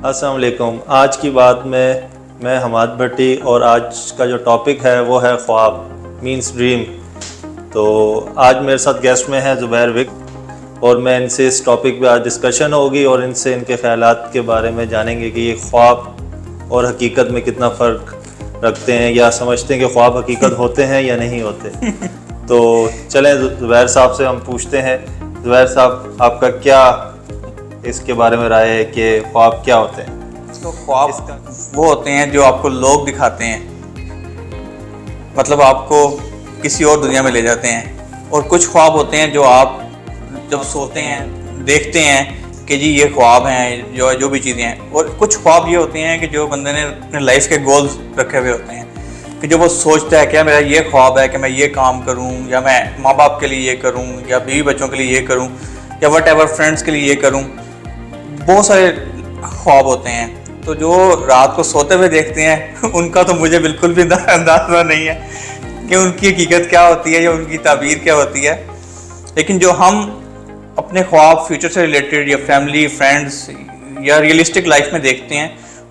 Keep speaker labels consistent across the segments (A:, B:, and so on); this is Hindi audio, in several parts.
A: अस्सलाम वालेकुम। आज की बात में मैं हमाद भट्टी और आज का जो टॉपिक है वो है ख्वाब मीन्स ड्रीम। तो आज मेरे साथ गेस्ट में है ज़ुबैर विक और मैं इनसे इस टॉपिक पे आज डिस्कशन होगी और इनसे इनके ख़यालात के बारे में जानेंगे कि ये ख्वाब और हकीकत में कितना फ़र्क रखते हैं या समझते हैं कि ख्वाब हकीकत होते हैं या नहीं होते। तो चलें ज़ुबैर साहब से हम पूछते हैं। ज़ुबैर साहब, आपका क्या इसके बारे में राय है कि ख्वाब क्या होते हैं?
B: तो ख्वाब वो होते हैं जो आपको लोग दिखाते हैं, मतलब आपको किसी और दुनिया में ले जाते हैं। और कुछ ख्वाब होते हैं जो आप जब सोते हैं देखते हैं कि जी ये ख्वाब हैं, जो भी चीज़ें हैं। और कुछ ख्वाब ये होते हैं कि जो बंदे ने अपने लाइफ के गोल्स रखे हुए होते हैं कि जो वो सोचता है क्या मेरा ये ख्वाब है कि मैं ये काम करूं, या मैं माँ बाप के लिए ये करूं, या बीवी बच्चों के लिए ये करूं, या वट एवर फ्रेंड्स के लिए ये करूं। बहुत सारे ख्वाब होते हैं। तो जो रात को सोते हुए देखते हैं उनका तो मुझे बिल्कुल भी अंदाजा नहीं है कि उनकी हकीकत क्या होती है या उनकी ताबीर क्या होती है। लेकिन जो हम अपने ख्वाब फ्यूचर से रिलेटेड या फैमिली फ्रेंड्स या रियलिस्टिक लाइफ में देखते हैं,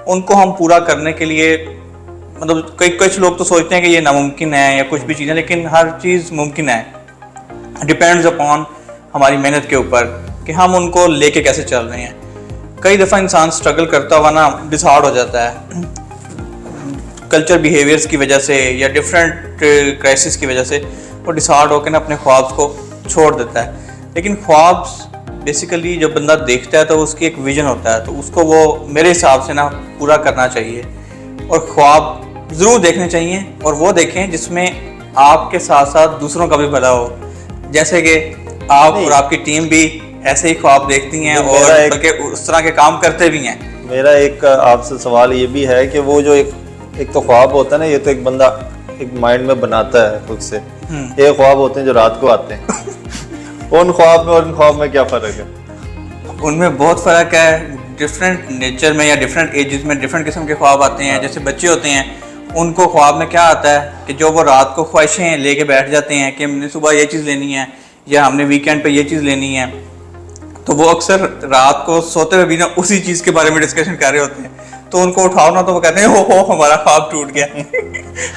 B: उनको हम पूरा करने के लिए मतलब कुछ लोग तो सोचते हैं कि ये नामुमकिन है या कुछ भी चीज़ें, लेकिन हर चीज़ मुमकिन है। डिपेंड्स अपॉन हमारी मेहनत के ऊपर कि हम उनको लेके कैसे चल रहे हैं। कई दफ़ा इंसान स्ट्रगल करता हुआ ना डिसहार्ड हो जाता है कल्चर बिहेवियर्स की वजह से या डिफरेंट क्राइसिस की वजह से। वो डिसहार्ड होकर ना अपने ख्वाब्स को छोड़ देता है। लेकिन ख्वाब्स बेसिकली जब बंदा देखता है तो उसकी एक विजन होता है, तो उसको वो मेरे हिसाब से ना पूरा करना चाहिए। और ख्वाब ज़रूर देखने चाहिए और वो देखें जिसमें आपके साथ साथ दूसरों का भी भला हो। जैसे कि आप और आपकी टीम भी ऐसे ही ख्वाब देखती हैं और बल्कि उस तरह के काम करते भी हैं।
A: मेरा एक आपसे सवाल ये भी है कि वो जो एक तो ख्वाब होता है ना, ये तो एक बंदा एक माइंड में बनाता है खुद से। एक ख्वाब होते हैं जो रात को आते हैं उन ख्वाब में और इन ख्वाब में क्या फ़र्क है?
B: उनमें बहुत फ़र्क है। डिफरेंट नेचर में या डिफरेंट एजेस में डिफरेंट किस्म के ख्वाब आते हैं। जैसे बच्चे होते हैं, उनको ख्वाब में क्या आता है कि जो वो रात को ख्वाहिशें लेके बैठ जाते हैं कि हमने सुबह ये चीज़ लेनी है या हमने वीकेंड पे ये चीज़ लेनी है। तो वो अक्सर रात को सोते हुए भी ना उसी चीज़ के बारे में डिस्कशन कर रहे होते हैं। तो उनको उठाओ ना तो वो कहते हैं हो हमारा ख्वाब टूट गया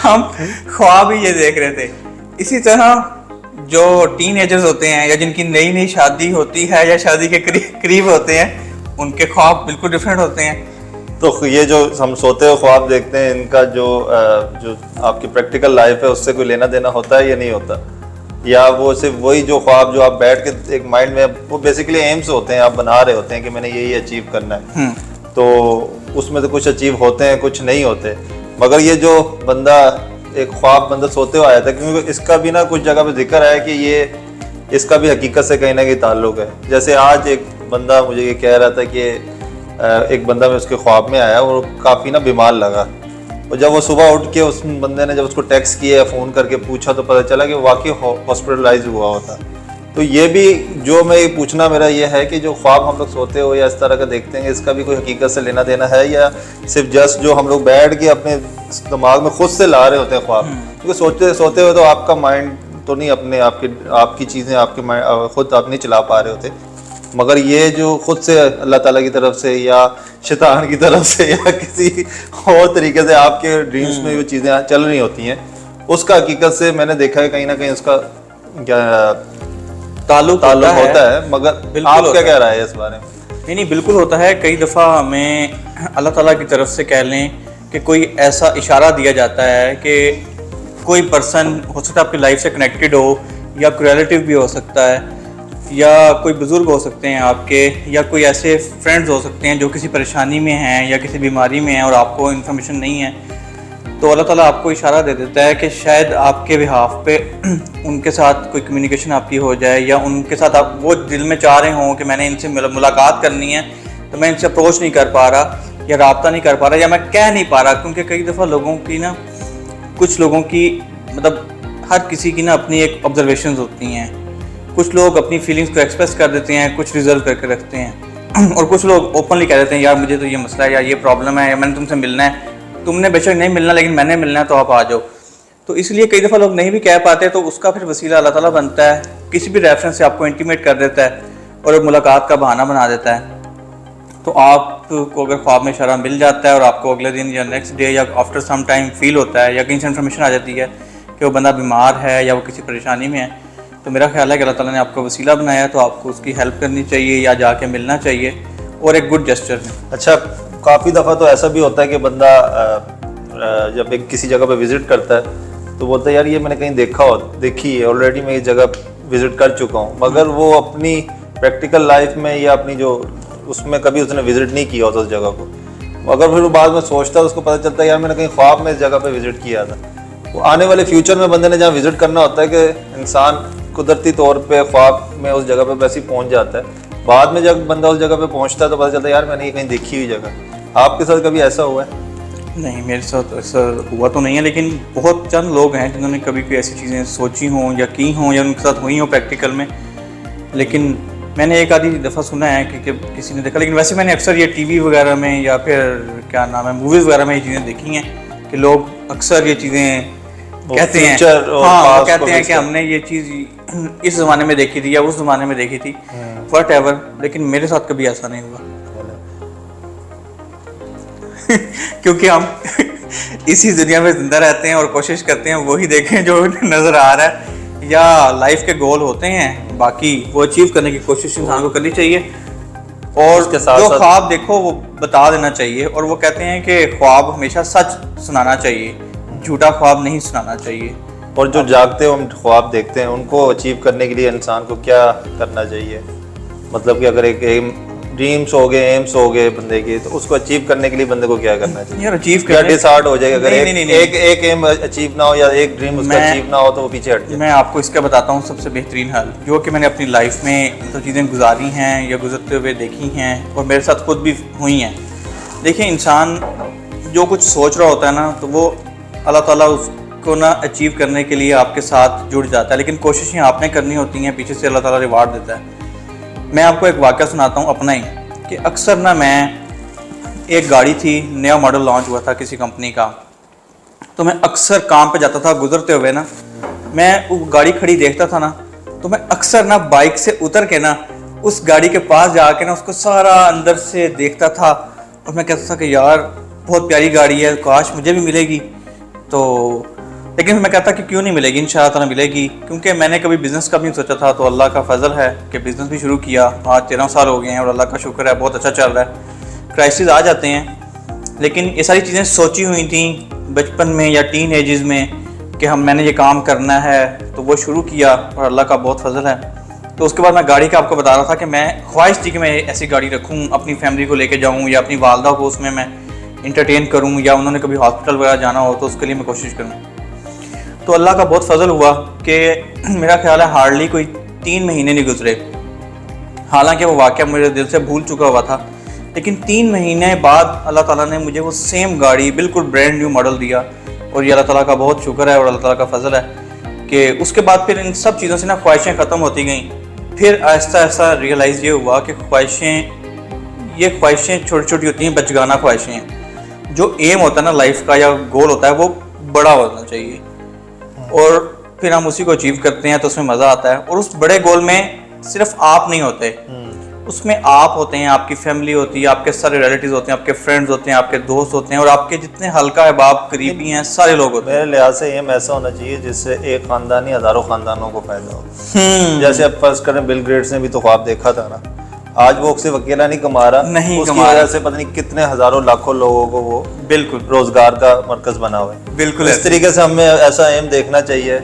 B: हम ख्वाब ही ये देख रहे थे। इसी तरह जो टीनेजर्स होते हैं या जिनकी नई नई शादी होती है या शादी के करीब होते हैं, उनके ख्वाब बिल्कुल डिफरेंट होते हैं।
A: तो ये जो हम सोते हुए ख्वाब देखते हैं, इनका जो आपकी प्रैक्टिकल लाइफ है उससे कोई लेना देना होता है या नहीं होता? या वो सिर्फ वही जो ख्वाब जो आप बैठ के एक माइंड में, वो बेसिकली एम्स होते हैं, आप बना रहे होते हैं कि मैंने यही अचीव करना है। तो उसमें तो कुछ अचीव होते हैं, कुछ नहीं होते। मगर ये जो बंदा एक ख्वाब बंदा सोते हुए आया था, क्योंकि इसका भी ना कुछ जगह पे जिक्र है कि ये इसका भी हकीकत से कहीं ना कहीं ताल्लुक है। जैसे आज एक बंदा मुझे ये कह रहा था कि एक बंदा में उसके ख्वाब में आया और काफ़ी ना बीमार लगा, और जब वो सुबह उठ के उस बंदे ने जब उसको टेक्स्ट किया या फ़ोन करके पूछा तो पता चला कि वाकई हॉस्पिटलाइज हुआ होता। तो ये भी जो मैं पूछना मेरा ये है कि जो ख्वाब हम लोग सोते हो या इस तरह का देखते हैं, इसका भी कोई हकीकत से लेना देना है या सिर्फ जस्ट जो हम लोग बैठ के अपने दिमाग में खुद से ला रहे होते हैं ख्वाब? क्योंकि सोते हुए तो आपका माइंड तो नहीं अपने आपकी चीज़ें आपके खुद आप नहीं चला पा रहे होते। मगर ये जो खुद से अल्लाह ताला की तरफ से या शैतान की तरफ से या किसी और तरीके से आपके ड्रीम्स में जो चीज़ें चल रही होती हैं, उसका हकीकत से मैंने देखा है कहीं ना कहीं उसका क्या ताल्लुक होता है। मगर आप क्या कह रहा है इस बारे में?
B: नहीं, बिल्कुल होता है। कई दफ़ा हमें अल्लाह ताला की तरफ से कह लें कि कोई ऐसा इशारा दिया जाता है कि कोई पर्सन हो सकता है आपकी लाइफ से कनेक्टेड हो, या कोई रिलेटिव भी हो सकता है, या कोई बुज़ुर्ग हो सकते हैं आपके, या कोई ऐसे फ्रेंड्स हो सकते हैं जो किसी परेशानी में हैं या किसी बीमारी में हैं और आपको इन्फॉर्मेशन नहीं है। तो अल्लाह ताला आपको इशारा दे देता है कि शायद आपके बिहाफ पे उनके साथ कोई कम्युनिकेशन आपकी हो जाए, या उनके साथ आप वो दिल में चाह रहे हों कि मैंने इनसे मुलाकात करनी है तो मैं इनसे अप्रोच नहीं कर पा रहा या रब्ता नहीं कर पा रहा या मैं कह नहीं पा रहा। क्योंकि कई दफ़ा लोगों की ना, कुछ लोगों की मतलब हर किसी की ना अपनी एक ऑब्जर्वेशंस होती हैं। कुछ लोग अपनी फीलिंग्स को एक्सप्रेस कर देते हैं, कुछ रिजर्व करके रखते हैं, और कुछ लोग ओपनली कह देते हैं यार मुझे तो ये मसला है या ये प्रॉब्लम है या मैंने तुमसे मिलना है, तुमने बेशक नहीं मिलना लेकिन मैंने मिलना है तो आप आ जाओ। तो इसलिए कई दफ़ा लोग नहीं भी कह पाते, तो उसका फिर वसीला अल्लाह ताला बनता है, किसी भी रेफरेंस से आपको इंटीमेट कर देता है और एक मुलाकात का बहाना बना देता है। तो आपको अगर ख्वाब में इशारा मिल जाता है और आपको अगले दिन या नेक्स्ट डे या आफ्टर सम टाइम फील होता है या कहीं से इन्फॉर्मेशन आ जाती है कि वो बंदा बीमार है या वो किसी परेशानी में है, तो मेरा ख्याल है कि अल्लाह ताला ने आपको वसीला बनाया है, तो आपको उसकी हेल्प करनी चाहिए या जाके मिलना चाहिए, और एक गुड जेस्चर में।
A: अच्छा, काफ़ी दफ़ा तो ऐसा भी होता है कि बंदा जब एक किसी जगह पे विज़िट करता है तो बोलता है यार ये मैंने कहीं देखी है ऑलरेडी, मैं ये जगह विज़िट कर चुका हूँ, मगर वो अपनी प्रैक्टिकल लाइफ में या अपनी जो उसमें कभी उसने विज़िट नहीं किया होता उस जगह को। अगर फिर वो बाद में सोचता है, उसको पता चलता है यार मैंने कहीं ख्वाब में इस जगह पे विज़िट किया था। वो आने वाले फ्यूचर में बंदे ने जहाँ विज़िट करना होता है कि इंसान कुदरती तौर पे ख्वाब में उस जगह पे वैसे ही पहुँच जाता है। बाद में जब बंदा उस जगह पे पहुँचता है तो पता चलता है यार मैंने ये कहीं देखी हुई जगह। आपके साथ कभी ऐसा हुआ है?
B: नहीं, मेरे साथ ऐसा हुआ तो नहीं है, लेकिन बहुत चंद लोग हैं जिन्होंने कभी कोई ऐसी चीज़ें सोची हों या की हों या उनके साथ हुई हों प्रैक्टिकल में। लेकिन मैंने एक आधी दफ़ा सुना है कि किसी ने देखा, लेकिन वैसे मैंने अक्सर ये टीवी वगैरह में या फिर क्या नाम है मूवीज़ वगैरह में ये चीज़ें देखी हैं कि लोग अक्सर ये चीज़ें कहते हैं, हाँ वो कहते हैं कि हमने ये चीज़ इस ज़माने में देखी थी या उस ज़माने में देखी थी, वट एवर। लेकिन मेरे साथ कभी ऐसा नहीं हुआ क्योंकि हम इसी दुनिया में जिंदा रहते हैं और कोशिश करते हैं वही देखें जो नज़र आ रहा है, या लाइफ के गोल होते हैं बाकी वो अचीव करने की कोशिश इंसान को करनी चाहिए, और
A: उसके साथ
B: जो
A: साथ
B: ख्वाब देखो वो बता देना चाहिए। और वो कहते हैं कि ख्वाब हमेशा सच सुनाना चाहिए, झूठा ख्वाब नहीं सुनाना चाहिए।
A: और जो जागते हम ख्वाब देखते हैं उनको अचीव करने के लिए इंसान को क्या करना चाहिए? मतलब कि अगर एक ड्रीम्स हो गए, एम्स हो गए बंदे के, तो उसको अचीव करने के लिए बंदे को क्या करना चाहिए?
B: यार अचीव
A: क्या डिसहार्ट हो जाएगा अगर
B: नहीं,
A: एक एम अचीव ना हो या एक ड्रीम उसका अचीव ना हो तो वो पीछे हट जाए?
B: मैं आपको इसका बताता हूँ सबसे बेहतरीन हल, जो कि मैंने अपनी लाइफ में तो चीज़ें गुजारी हैं या गुजरते हुए देखी हैं और मेरे साथ खुद भी हुई हैं। देखिए, इंसान जो कुछ सोच रहा होता है ना, तो वो अल्लाह ताला उसको ना अचीव करने के लिए आपके साथ जुड़ जाता है, लेकिन कोशिशें आपने करनी होती हैं, पीछे से अल्लाह ताला रिवार्ड देता है। मैं आपको एक वाक़या सुनाता हूँ अपना ही, कि अक्सर ना मैं एक गाड़ी थी, नया मॉडल लॉन्च हुआ था किसी कंपनी का, तो मैं अक्सर काम पे जाता था, गुजरते हुए ना मैं वो गाड़ी खड़ी देखता था ना, तो मैं अक्सर ना बाइक से उतर के ना उस गाड़ी के पास जाके ना उसको सारा अंदर से देखता था, और मैं कहता था कि यार बहुत प्यारी गाड़ी है, काश मुझे भी मिलेगी। तो लेकिन मैं कहता कि क्यों नहीं मिलेगी, इंशाअल्लाह ताला मिलेगी, क्योंकि मैंने कभी बिज़नेस का भी नहीं सोचा था। तो अल्लाह का फजल है कि बिज़नेस भी शुरू किया, आज 13 साल हो गए हैं और अल्लाह का शुक्र है बहुत अच्छा चल रहा है। क्राइसिस आ जाते हैं, लेकिन ये सारी चीज़ें सोची हुई थी बचपन में या टीन एजेस में कि मैंने ये काम करना है, तो वो शुरू किया और अल्लाह का बहुत फजल है। तो उसके बाद मैं गाड़ी का आपको बता रहा था कि मैं ख्वाहिश थी कि मैं ऐसी गाड़ी रखूँ, अपनी फैमिली को लेके जाऊँ या अपनी वालदा को उसमें मैं इंटरटेन करूँ, या उन्होंने कभी हॉस्पिटल वगैरह जाना हो तो उसके लिए मैं कोशिश करूँ। तो अल्लाह का बहुत फजल हुआ कि मेरा ख्याल है हार्डली कोई 3 महीने नहीं गुजरे, हालांकि वो वाक़या मेरे दिल से भूल चुका हुआ था, लेकिन 3 महीने बाद अल्लाह ताला ने मुझे वो सेम गाड़ी बिल्कुल ब्रांड न्यू मॉडल दिया। और ये अल्लाह ताला का बहुत शुक्र है और अल्लाह ताला का फजल है कि उसके बाद फिर इन सब चीज़ों से ना ख्वाहिशें ख़त्म होती गईं। फिर आहिस्ता आहिस्ता रियलाइज़ ये हुआ कि ये ख्वाहिशें छोटी छोटी होती हैं, बचगाना ख्वाहिशें हैं। जो एम होता है ना लाइफ का या गोल होता है वो बड़ा होना चाहिए, और फिर हम उसी को अचीव करते हैं तो उसमें मज़ा आता है। और उस बड़े गोल में सिर्फ आप नहीं होते, उसमें आप होते हैं, आपकी फैमिली होती है, आपके सारे रिलेटिव्स होते हैं, आपके फ्रेंड्स होते हैं, आपके दोस्त होते हैं, और आपके जितने हल्का अहबाब करीबी हैं सारे लोग होते हैं।
A: मेरे लिहाज से एम ऐसा होना चाहिए जिससे एक खानदान ही हज़ारों खानदानों को फ़ायदा हो। जैसे अब फर्ज करें बिल गेट्स ने भी तो ख्वाब देखा था ना, आज वो सिर्फ अकेला नहीं कमा रहा, उसकी वजह से पता नहीं कितने हज़ारों लाखों लोगों को वो
B: बिल्कुल
A: रोजगार का मरकज बना हुआ है।
B: बिल्कुल
A: इस तरीके से हमें ऐसा एम देखना चाहिए।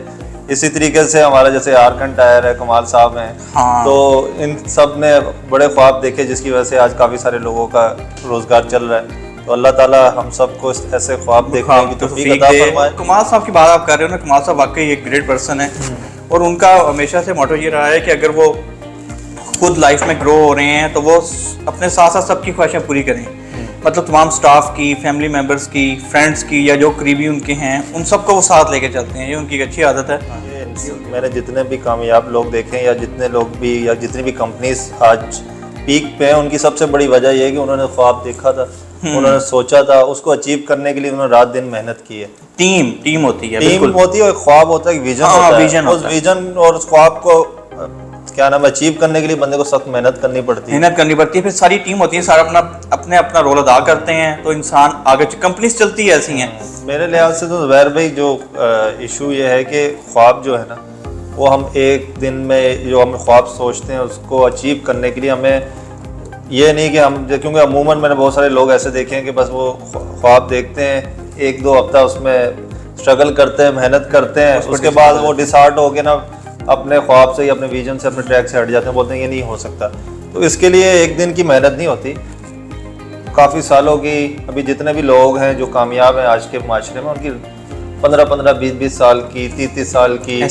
A: इसी तरीके से हमारा जैसे आरकन टायर है, कमाल साहब हैं,
B: हाँ।
A: तो इन सब ने बड़े ख्वाब देखे जिसकी वजह से आज काफ़ी सारे लोगों का रोजगार चल रहा है। तो अल्लाह ताला हम सबको ऐसे ख्वाब देखने की तौफीक अता फरमाए।
B: कमाल साहब की बात आप कर रहे हो ना, कमाल साहब वाकई एक ग्रेट पर्सन है, और उनका हमेशा से मोटो ये रहा है कि अगर वो खुद लाइफ में ग्रो हो रहे हैं तो वो अपने साथ साथ सबकी ख्वाहिशें पूरी करें। मतलब तमाम स्टाफ की, फैमिली मेम्बर्स की, फ्रेंड्स की, या जो करीबी उनके हैं उन सबको वो साथ लेके चलते हैं। ये उनकी एक अच्छी आदत है।
A: मैंने जितने भी कामयाब लोग देखे या जितने लोग भी या जितनी भी कंपनीज आज पीक पे हैं, उनकी सबसे बड़ी वजह यह है कि उन्होंने ख्वाब देखा था, उन्होंने सोचा था, उसको अचीव करने के लिए उन्होंने रात दिन मेहनत की है। टीम
B: होती है,
A: टीम होती है, और ख्वाब होता है, विजन होता है। उस विजन और उस ख्वाब को क्या नाम, अचीव करने के लिए बंदे को सख्त मेहनत करनी पड़ती है।
B: मेहनत करनी पड़ती है, फिर सारी टीम होती है, सारा अपना रोल अदा करते हैं, तो इंसान आगे कंपनी चलती है ऐसी हैं।
A: मेरे लिहाज से तो ज़ुबैर भाई जो इशू ये है कि ख्वाब जो है ना, वो हम एक दिन में जो हम ख्वाब सोचते हैं उसको अचीव करने के लिए हमें ये नहीं कि हम, क्योंकि अमूमन मैंने बहुत सारे लोग ऐसे देखे हैं कि बस वो ख्वाब देखते हैं, 1-2 हफ्ता उसमें स्ट्रगल करते हैं, मेहनत करते हैं, उसके बाद वो डिसहार्ट हो के ना अपने ख्वाब से या अपने विजन से, अपने ट्रैक से हट जाते हैं, बोलते हैं ये नहीं हो सकता। तो इसके लिए एक दिन की मेहनत नहीं होती, काफ़ी सालों की। अभी जितने भी लोग हैं जो कामयाब हैं आज के माशरे में, उनकी 15-15, 20-20 साल की, 30-30 साल की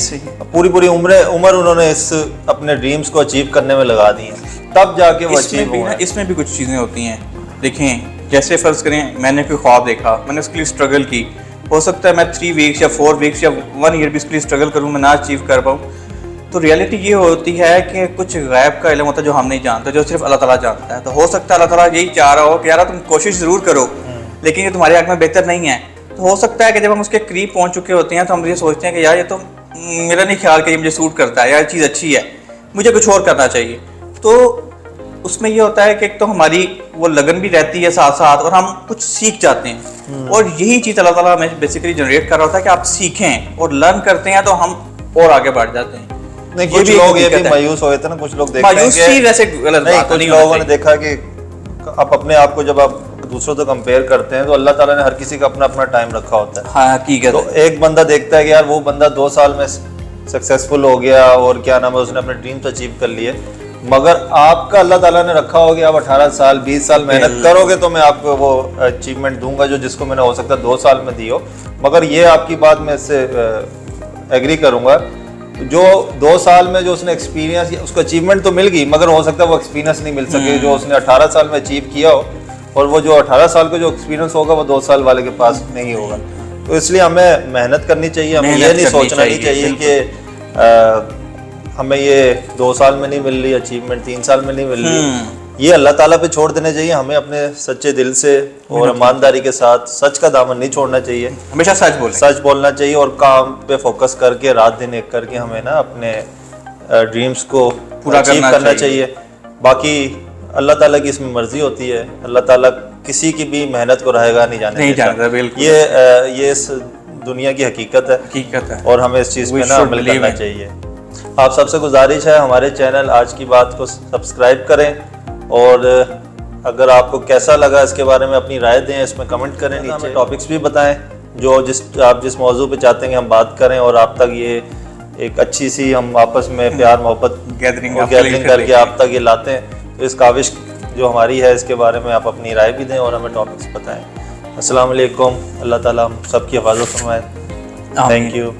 A: पूरी उम्र उन्होंने इस अपने ड्रीम्स को अचीव करने में लगा दी है, तब जाके वो अचीव हुआ है।
B: इसमें भी कुछ चीज़ें होती हैं, देखें जैसे फ़र्ज़ करें मैंने कोई ख्वाब देखा, मैंने उसके लिए स्ट्रगल की, हो सकता है मैं 3 वीक्स या 4 वीक्स या 1 ईयर भी इसके लिए स्ट्रगल करूँ, मैं ना अचीव कर पाऊँ। तो रियलिटी ये होती है कि कुछ गैब का इल्म होता है जो हम नहीं जानते, जो सिर्फ अल्लाह ताला जानता है। तो हो सकता है अल्लाह ताला यही चाह रहा हो कि यार तुम कोशिश ज़रूर करो, लेकिन ये तुम्हारे हक़ में बेहतर नहीं है। तो हो सकता है कि जब हम उसके करीब पहुँच चुके होते हैं तो हम ये सोचते हैं कि यार ये तो मेरा नहीं ख्याल कि ये मुझे सूट करता है, यार चीज़ अच्छी है, मुझे कुछ और करना चाहिए। तो उसमें ये होता है कि एक तो हमारी वो लगन भी रहती है साथ साथ, और हम कुछ सीख जाते हैं, और यही चीज़ अल्लाह ताला हमें बेसिकली जनरेट कर रहा होता है कि आप सीखें और लर्न करते हैं तो हम और आगे बढ़ जाते हैं।
A: नहीं, कुछ लोग ये भी मायूस हुए थे ना, कुछ लोग देखते हैं कि
B: वैसे गलत
A: नहीं,
B: बात
A: कुछ
B: नहीं
A: लोगों ने देखा कि आप अपने आप को जब आप दूसरों से कंपेयर करते हैं तो अल्लाह ताला ने हर किसी का अपना अपना टाइम रखा होता है।
B: हाँ हकीकत
A: तो एक बंदा देखता है कि यार वो बंदा 2 साल में सक्सेसफुल हो गया और क्या नाम है उसने अपने ड्रीम्स अचीव कर लिए, मगर आपका अल्लाह ताला ने रखा हो कि आप 18 साल 20 साल मेहनत करोगे तो मैं आपको वो अचीवमेंट दूंगा जो जिसको मैंने हो सकता है 2 साल में दी हो। मगर ये आपकी बात मैं इससे एग्री करूंगा, जो 2 साल में जो उसने एक्सपीरियंस, उसको अचीवमेंट तो मिल गई मगर हो सकता है वो एक्सपीरियंस नहीं मिल सके जो उसने 18 साल में अचीव किया हो, और वो जो 18 साल का जो एक्सपीरियंस होगा वो 2 साल वाले के पास नहीं होगा। तो इसलिए हमें मेहनत करनी चाहिए, हमें ये नहीं सोचना नहीं चाहिए कि हमें ये 2 साल में नहीं मिल रही अचीवमेंट, 3 साल में नहीं मिल रही, ये अल्लाह ताला पे छोड़ देने चाहिए। हमें अपने सच्चे दिल से और ईमानदारी के साथ सच का दामन नहीं छोड़ना चाहिए,
B: हमेशा सच बोलना
A: चाहिए, और काम पे फोकस करके रात दिन एक करके हमें ना अपने ड्रीम्स को पूरा करना चाहिए। बाकी अल्लाह ताला की इसमें मर्जी होती है, अल्लाह ताला किसी की भी मेहनत को रहेगा नहीं जाने देता।
B: बिल्कुल
A: ये इस दुनिया की हकीकत है और हमें इस चीज़ पे ना अमल करना चाहिए। आप सबसे गुजारिश है हमारे चैनल आज की बात को सब्सक्राइब करें, और अगर आपको कैसा लगा इसके बारे में अपनी राय दें, इसमें कमेंट करें, नीचे टॉपिक्स भी बताएं जो आप जिस मौजू पे चाहते हैं कि हम बात करें, और आप तक ये एक अच्छी सी हम आपस में प्यार मोहब्बत गैदरिंग करके आप तक ये लाते हैं। तो इस काविश जो हमारी है इसके बारे में आप अपनी राय भी दें और हमें टॉपिक्स बताएं। अस्सलाम वालेकुम, अल्लाह ताला हम सबकी हिफाजत फरमाए। Thank you.